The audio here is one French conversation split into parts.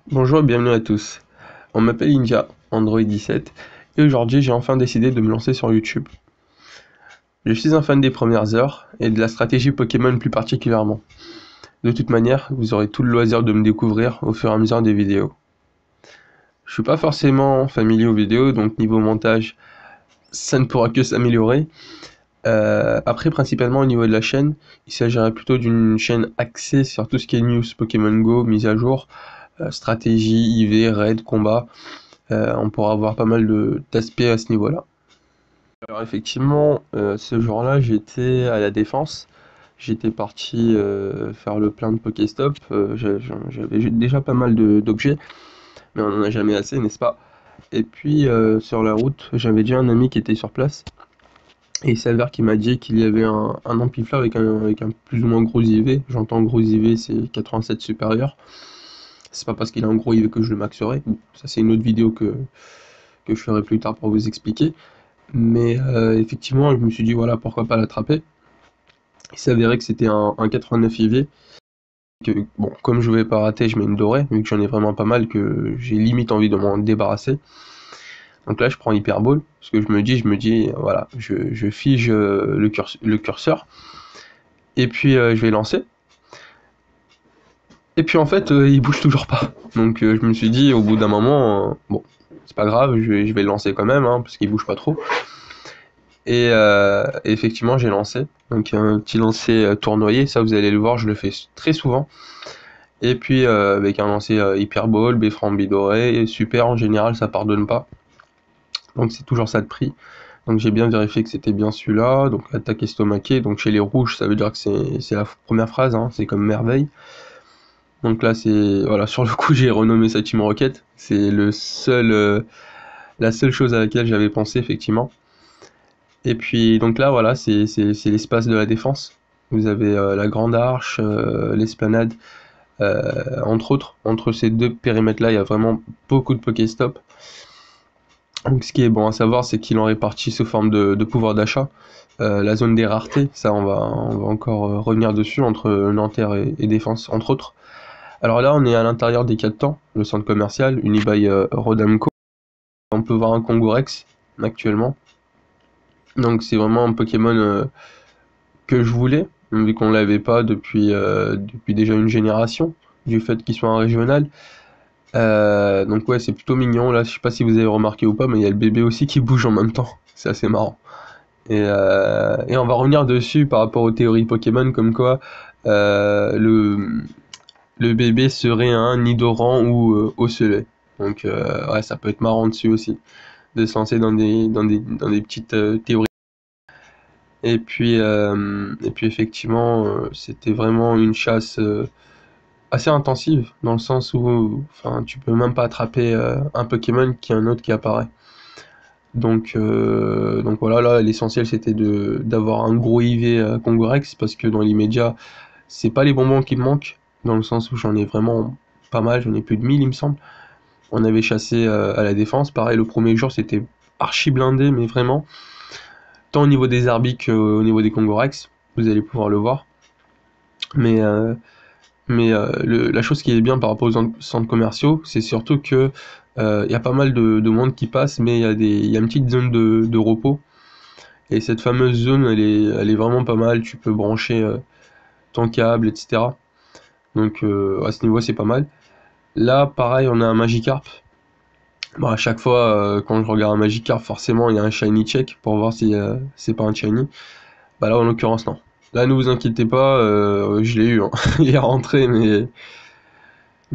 Bonjour et bienvenue à tous. On m'appelle India, Android 17, et aujourd'hui j'ai enfin décidé de me lancer sur YouTube. Je suis un fan des premières heures, et de la stratégie Pokémon plus particulièrement. De toute manière, vous aurez tout le loisir de me découvrir au fur et à mesure des vidéos. Je suis pas forcément familier aux vidéos, donc niveau montage, ça ne pourra que s'améliorer. Après, principalement au niveau de la chaîne, il s'agirait plutôt d'une chaîne axée sur tout ce qui est news Pokémon Go, mise à jour, stratégie, IV, raid, combat. On pourra avoir pas mal d'aspects à ce niveau-là. Alors effectivement, ce jour-là, j'étais à la Défense. J'étais parti faire le plein de Pokéstop. J'avais déjà pas mal d'objets, mais on n'en a jamais assez, n'est-ce pas? Et puis sur la route, j'avais déjà un ami qui était sur place. Et il s'avère qu'il m'a dit qu'il y avait un amplifleur avec un plus ou moins gros IV. J'entends gros IV, c'est 87 supérieur. C'est pas parce qu'il a un gros IV que je le maxerai. Bon, ça c'est une autre vidéo que je ferai plus tard pour vous expliquer. Mais effectivement, je me suis dit voilà, pourquoi pas l'attraper. Il s'avérait que c'était un 89 IV. Que, bon, comme je ne vais pas rater, je mets une dorée, vu que j'en ai vraiment pas mal, que j'ai limite envie de m'en débarrasser. Donc là, je prends Hyper Ball, parce que je me dis, voilà, je fige le curseur, et puis je vais lancer. Et puis en fait, il bouge toujours pas. Donc je me suis dit, au bout d'un moment, bon, c'est pas grave, je vais le lancer quand même, hein, parce qu'il bouge pas trop. Et effectivement, j'ai lancé. Donc un petit lancer tournoyé, ça vous allez le voir, je le fais très souvent. Et puis avec un lancer Hyper Ball, Beffrand Bidoré, super en général, ça pardonne pas. Donc c'est toujours ça de prix. Donc j'ai bien vérifié que c'était bien celui-là. Donc attaque estomaquée. Donc chez les rouges, ça veut dire que c'est la première phrase, hein, c'est comme merveille. Donc là c'est voilà, sur le coup j'ai renommé ça Team Rocket. C'est la seule chose à laquelle j'avais pensé effectivement. Et puis donc là voilà, c'est l'espace de la Défense. Vous avez la Grande Arche, l'Esplanade, entre autres. Entre ces deux périmètres là, il y a vraiment beaucoup de Pokéstop. Donc ce qui est bon à savoir, c'est qu'il en répartit sous forme de pouvoir d'achat. La zone des raretés, ça on va encore revenir dessus, entre Nanterre et Défense, entre autres. Alors là, on est à l'intérieur des 4 temps, le centre commercial, Unibail Rodamco. On peut voir un Kongorex, actuellement. Donc c'est vraiment un Pokémon que je voulais, vu qu'on l'avait pas depuis déjà une génération, du fait qu'il soit un régional. Donc ouais, c'est plutôt mignon. Là, je sais pas si vous avez remarqué ou pas, mais il y a le bébé aussi qui bouge en même temps. C'est assez marrant. Et on va revenir dessus par rapport aux théories Pokémon, comme quoi le bébé serait un Nidoran ou Ocellay. Donc ouais, ça peut être marrant dessus aussi, de se lancer dans des petites théories. Et puis effectivement, c'était vraiment une chasse assez intensive, dans le sens où enfin, tu peux même pas attraper un Pokémon qui est un autre qui apparaît. Donc voilà, là l'essentiel c'était d'avoir un gros IV Kongorex, parce que dans l'immédiat, c'est pas les bonbons qui me manquent, dans le sens où j'en ai vraiment pas mal, j'en ai plus de 1000 il me semble. On avait chassé à la Défense, pareil le premier jour c'était archi blindé, mais vraiment, tant au niveau des Arbiques qu'au niveau des Kongorex, vous allez pouvoir le voir. Mais la chose qui est bien par rapport aux centres commerciaux, c'est surtout que y a pas mal de monde qui passe, mais il y a une petite zone de repos. Et cette fameuse zone, elle est vraiment pas mal. Tu peux brancher ton câble, etc. Donc à ce niveau, c'est pas mal. Là, pareil, on a un Magikarp. Bon, à chaque fois, quand je regarde un Magikarp, forcément, il y a un shiny check pour voir si c'est pas un shiny. Bah là, en l'occurrence, non. Là, ne vous inquiétez pas, je l'ai eu, hein. Il est rentré, mais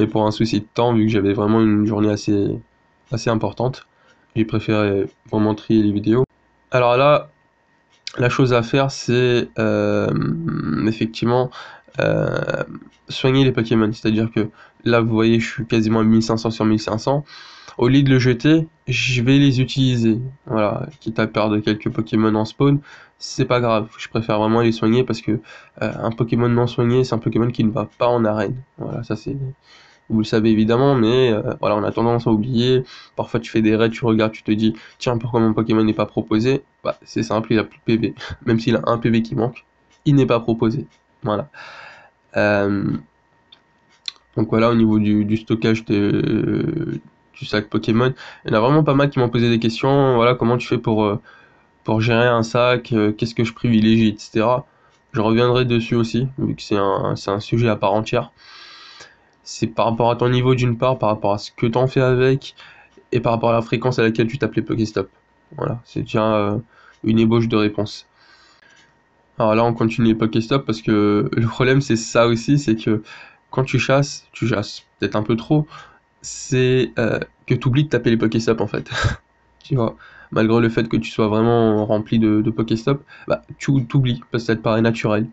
pour un souci de temps, vu que j'avais vraiment une journée assez importante, j'ai préféré vraiment trier les vidéos. Alors là, la chose à faire, c'est effectivement soigner les Pokémon. C'est-à-dire que là, vous voyez, je suis quasiment à 1500 sur 1500. Au lieu de le jeter, je vais les utiliser. Voilà, quitte à perdre quelques Pokémon en spawn, c'est pas grave. Je préfère vraiment les soigner, parce que un Pokémon non soigné, c'est un Pokémon qui ne va pas en arène. Voilà, ça c'est... Vous le savez évidemment, mais voilà, on a tendance à oublier. Parfois tu fais des raids, tu regardes, tu te dis, tiens, pourquoi mon Pokémon n'est pas proposé? Bah, c'est simple, il a plus de PV. Même s'il a un PV qui manque, il n'est pas proposé. Voilà. Donc voilà, au niveau du stockage du sac Pokémon, il y en a vraiment pas mal qui m'ont posé des questions. Voilà, comment tu fais pour gérer un sac, qu'est-ce que je privilégie, etc. Je reviendrai dessus aussi, vu que c'est un sujet à part entière. C'est par rapport à ton niveau d'une part, par rapport à ce que tu en fais avec, et par rapport à la fréquence à laquelle tu tapes les Pokéstop. Voilà, c'est déjà une ébauche de réponse. Alors là, on continue les Pokéstop parce que le problème, c'est ça aussi, c'est que quand tu chasses peut-être un peu trop, c'est que tu oublies de taper les Pokéstop en fait. Tu vois, malgré le fait que tu sois vraiment rempli de Pokéstop, bah, tu t'oublies parce que ça te paraît naturel.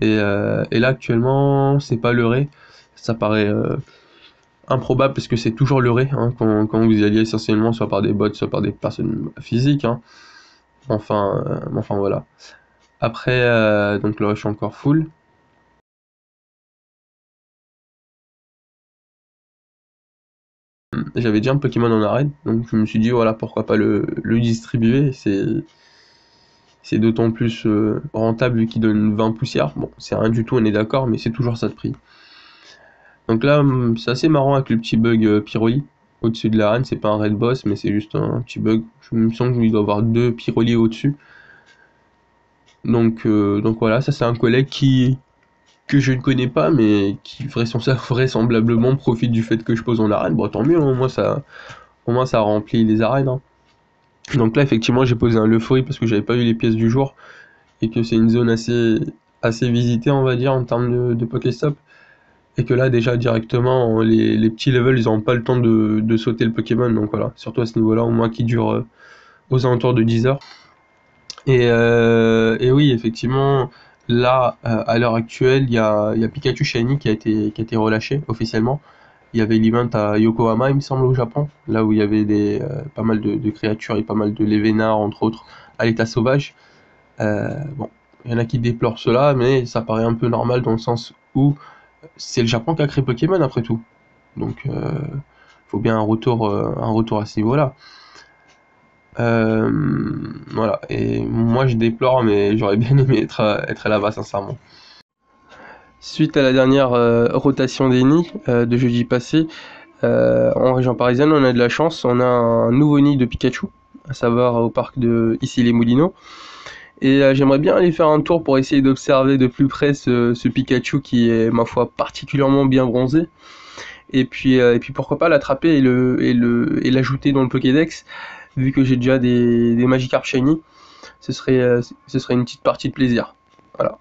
Et là, actuellement, c'est pas leurré. Ça paraît improbable parce que c'est toujours leurré hein, quand vous y alliez essentiellement, soit par des bots, soit par des personnes physiques. Hein. Enfin voilà. Après, donc là, je suis encore full. J'avais déjà un Pokémon en arène, donc je me suis dit, voilà, pourquoi pas le distribuer. C'est d'autant plus rentable vu qu'il donne 20 poussières. Bon, c'est rien du tout, on est d'accord, mais c'est toujours ça de prix. Donc là, c'est assez marrant avec le petit bug Pyroli au-dessus de l'arène. C'est pas un raid boss, mais c'est juste un petit bug. Je me sens qu'il doit y avoir 2 Pyroli au-dessus. Donc voilà, ça c'est un collègue que je ne connais pas, mais qui vraisemblablement profite du fait que je pose en arène. Bon, tant mieux, hein, au moins ça remplit les arènes. Hein. Donc là, effectivement, j'ai posé un Leufori parce que j'avais pas eu les pièces du jour et que c'est une zone assez visitée, on va dire, en termes de Pokéstop. Et que là, déjà, directement, les petits levels, ils n'ont pas le temps de sauter le Pokémon. Donc voilà, surtout à ce niveau-là, au moins qui dure aux alentours de 10 heures. Et oui, effectivement, là, à l'heure actuelle, il y a Pikachu Shiny qui a été relâché officiellement. Il y avait l'event à Yokohama, il me semble, au Japon, là où il y avait pas mal de créatures et pas mal de Lévénards, entre autres, à l'état sauvage. Bon, il y en a qui déplorent cela, mais ça paraît un peu normal dans le sens où c'est le Japon qui a créé Pokémon après tout. Donc, faut bien un retour à ce niveau-là. Voilà, et moi je déplore, mais j'aurais bien aimé être là-bas, sincèrement. Suite à la dernière rotation des nids de jeudi passé, en région parisienne, on a de la chance, on a un nouveau nid de Pikachu, à savoir au parc de Issy-les-Moulineaux. Et j'aimerais bien aller faire un tour pour essayer d'observer de plus près ce Pikachu qui est, ma foi, particulièrement bien bronzé. Et puis pourquoi pas l'attraper et l'ajouter dans le Pokédex, vu que j'ai déjà des Magikarp Shiny, ce serait une petite partie de plaisir. Voilà.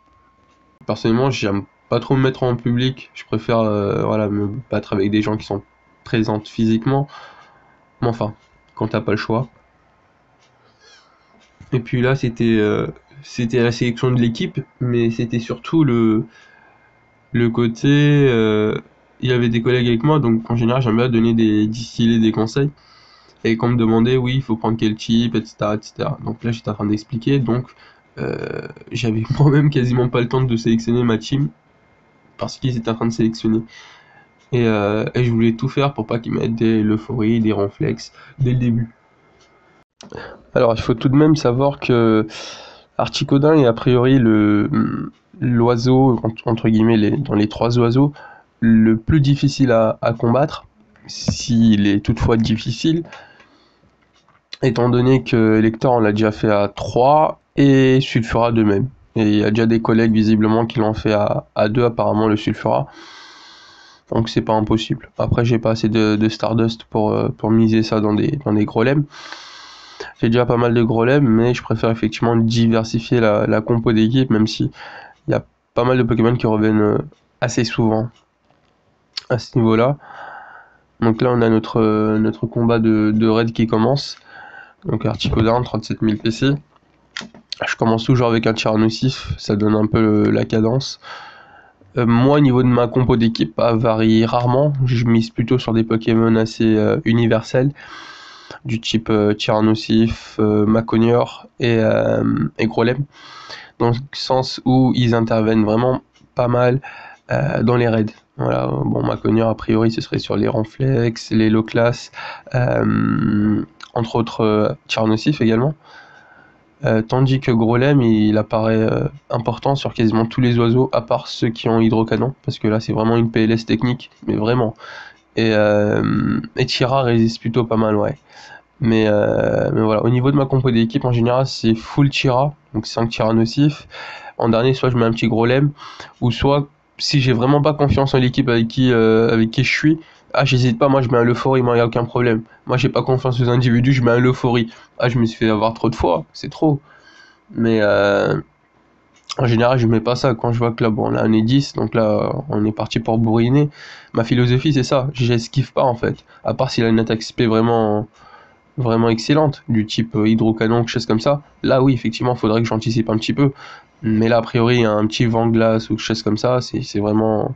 Personnellement, j'aime pas trop me mettre en public, je préfère voilà, me battre avec des gens qui sont présents physiquement, mais enfin, quand t'as pas le choix. Et puis là, c'était la sélection de l'équipe, mais c'était surtout le côté... il y avait des collègues avec moi, donc en général, j'aime bien distiller des conseils. Et quand on me demandait, oui, il faut prendre quel type, etc., etc. Donc là, j'étais en train d'expliquer, donc j'avais moi-même quasiment pas le temps de sélectionner ma team, parce qu'ils étaient en train de sélectionner. Et je voulais tout faire pour pas qu'ils mettent des Leufori, des Ronflex, dès le début. Alors, il faut tout de même savoir que Articodin est a priori l'oiseau, entre guillemets, dans les 3 oiseaux, le plus difficile à combattre, s'il est toutefois difficile, étant donné que Elector on l'a déjà fait à 3 et Sulfura de même. Et il y a déjà des collègues visiblement qui l'ont fait à 2 apparemment le Sulfura. Donc c'est pas impossible. Après j'ai pas assez de Stardust pour miser ça dans des Grolem. J'ai déjà pas mal de Grolem, mais je préfère effectivement diversifier la compo d'équipe, même si il y a pas mal de Pokémon qui reviennent assez souvent à ce niveau-là. Donc là on a notre combat de raid qui commence. Donc Articodin, 37 000 PC. Je commence toujours avec un tir nocif, ça donne un peu la cadence. Moi, au niveau de ma compo d'équipe, ça varie rarement. Je mise plutôt sur des Pokémon assez universels, du type Tyrannosif, Maconior et Grolem, dans le sens où ils interviennent vraiment pas mal dans les raids. Voilà, bon, Maconior, a priori, ce serait sur les Ronflex, les Low-Class, entre autres Tyrannosif également. Tandis que Grolem, il apparaît important sur quasiment tous les oiseaux, à part ceux qui ont hydrocanon, parce que là c'est vraiment une PLS technique, mais vraiment. Et Tira résiste plutôt pas mal, ouais. Mais voilà, au niveau de ma compo d'équipe, en général, c'est full Tira, donc 5 Tira nocifs. En dernier, soit je mets un petit Grolem, ou soit, si j'ai vraiment pas confiance en l'équipe avec qui je suis, ah, j'hésite pas, moi je mets un Leufori, moi y a aucun problème. Moi j'ai pas confiance aux individus, je mets un Leufori. Ah, je me suis fait avoir trop de fois, c'est trop. Mais en général, je mets pas ça quand je vois que là, bon, là on est 10, donc là on est parti pour bourriner. Ma philosophie c'est ça, j'esquive pas en fait. À part s'il a une attaque SP vraiment excellente, du type hydrocanon, quelque chose comme ça. Là oui, effectivement, il faudrait que j'anticipe un petit peu. Mais là, a priori, un petit vent glace ou quelque chose comme ça, c'est vraiment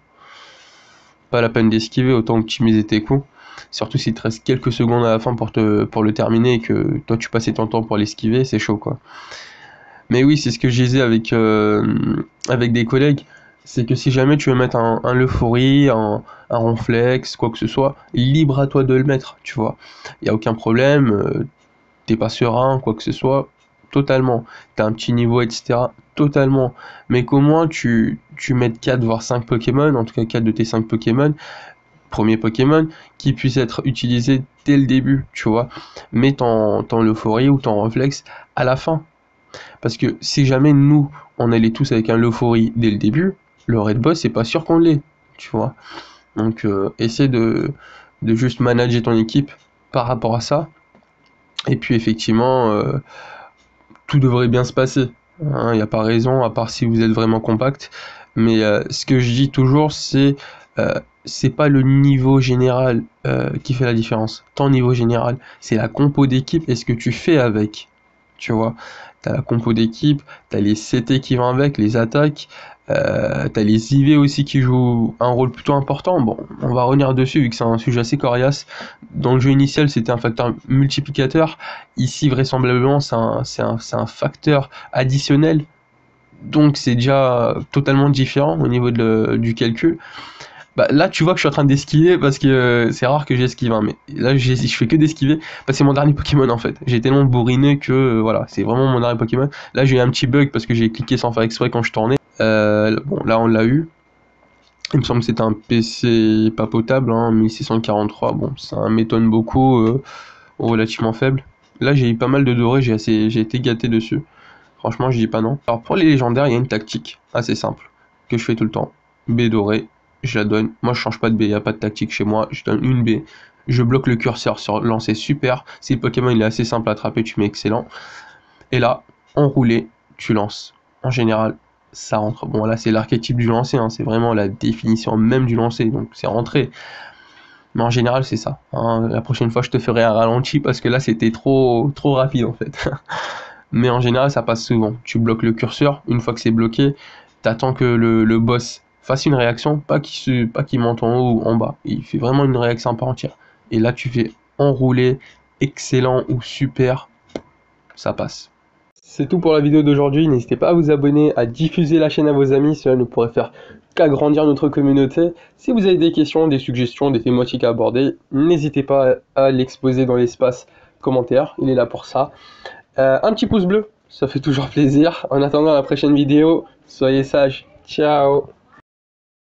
pas la peine d'esquiver, autant optimiser tes coups. Surtout s'il te reste quelques secondes à la fin pour le terminer et que toi tu passais ton temps pour l'esquiver, c'est chaud quoi. Mais oui, c'est ce que je disais avec des collègues, c'est que si jamais tu veux mettre un Leufori, un Ronflex, quoi que ce soit, libre à toi de le mettre, tu vois. Il n'y a aucun problème, t'es pas serein, quoi que ce soit, totalement. T'as un petit niveau, etc., totalement. Mais qu'au moins tu mettes 4 voire 5 Pokémon, en tout cas 4 de tes 5 Pokémon, premier Pokémon, qui puissent être utilisés dès le début, tu vois. Mets ton Leufori ou ton Ronflex à la fin. Parce que si jamais nous, on allait tous avec un Leufori dès le début, le Red Boss, c'est pas sûr qu'on l'ait, tu vois. Donc, essaie de juste manager ton équipe par rapport à ça. Et puis, effectivement, tout devrait bien se passer. Il n'y a pas raison, à part si vous êtes vraiment compact. Mais ce que je dis toujours, c'est pas le niveau général qui fait la différence. Ton niveau général, c'est la compo d'équipe et ce que tu fais avec. Tu vois, t'as la compo d'équipe, t'as les CT qui vont avec, les attaques, t'as les IV aussi qui jouent un rôle plutôt important. Bon, on va revenir dessus vu que c'est un sujet assez coriace. Dans le jeu initial, c'était un facteur multiplicateur. Ici, vraisemblablement, c'est un facteur additionnel. Donc, c'est déjà totalement différent au niveau du calcul. Bah, là, tu vois que je suis en train d'esquiver parce que c'est rare que j'esquive, hein, mais là, je fais que d'esquiver parce que c'est mon dernier Pokémon en fait. J'ai tellement bourriné que voilà, c'est vraiment mon dernier Pokémon. Là, j'ai eu un petit bug parce que j'ai cliqué sans faire exprès quand je tournais. Bon, là, on l'a eu. Il me semble que c'était un PC pas potable, hein, 1643. Bon, ça m'étonne beaucoup, relativement faible. Là, j'ai eu pas mal de dorés, j'ai été gâté dessus. Franchement, je dis pas non. Alors, pour les légendaires, il y a une tactique assez simple que je fais tout le temps. B doré, je la donne. Moi, je change pas de B, il n'y a pas de tactique chez moi. Je donne une B. Je bloque le curseur sur lancer super. Si le Pokémon il est assez simple à attraper, tu mets excellent. Et là, enroulé, tu lances. En général, ça rentre. Bon, là, c'est l'archétype du lancer, hein, c'est vraiment la définition même du lancer, donc c'est rentré. Mais en général, c'est ça. Hein. La prochaine fois, je te ferai un ralenti parce que là, c'était trop rapide en fait. Mais en général, ça passe souvent. Tu bloques le curseur. Une fois que c'est bloqué, t'attends que le boss fasse une réaction, pas qu'il monte en haut ou en bas. Il fait vraiment une réaction à part entière. Et là, tu fais enrouler, excellent ou super, ça passe. C'est tout pour la vidéo d'aujourd'hui. N'hésitez pas à vous abonner, à diffuser la chaîne à vos amis. Cela ne pourrait faire qu'agrandir notre communauté. Si vous avez des questions, des suggestions, des thématiques à aborder, n'hésitez pas à l'exposer dans l'espace commentaire. Il est là pour ça. Un petit pouce bleu, ça fait toujours plaisir. En attendant la prochaine vidéo, soyez sages. Ciao.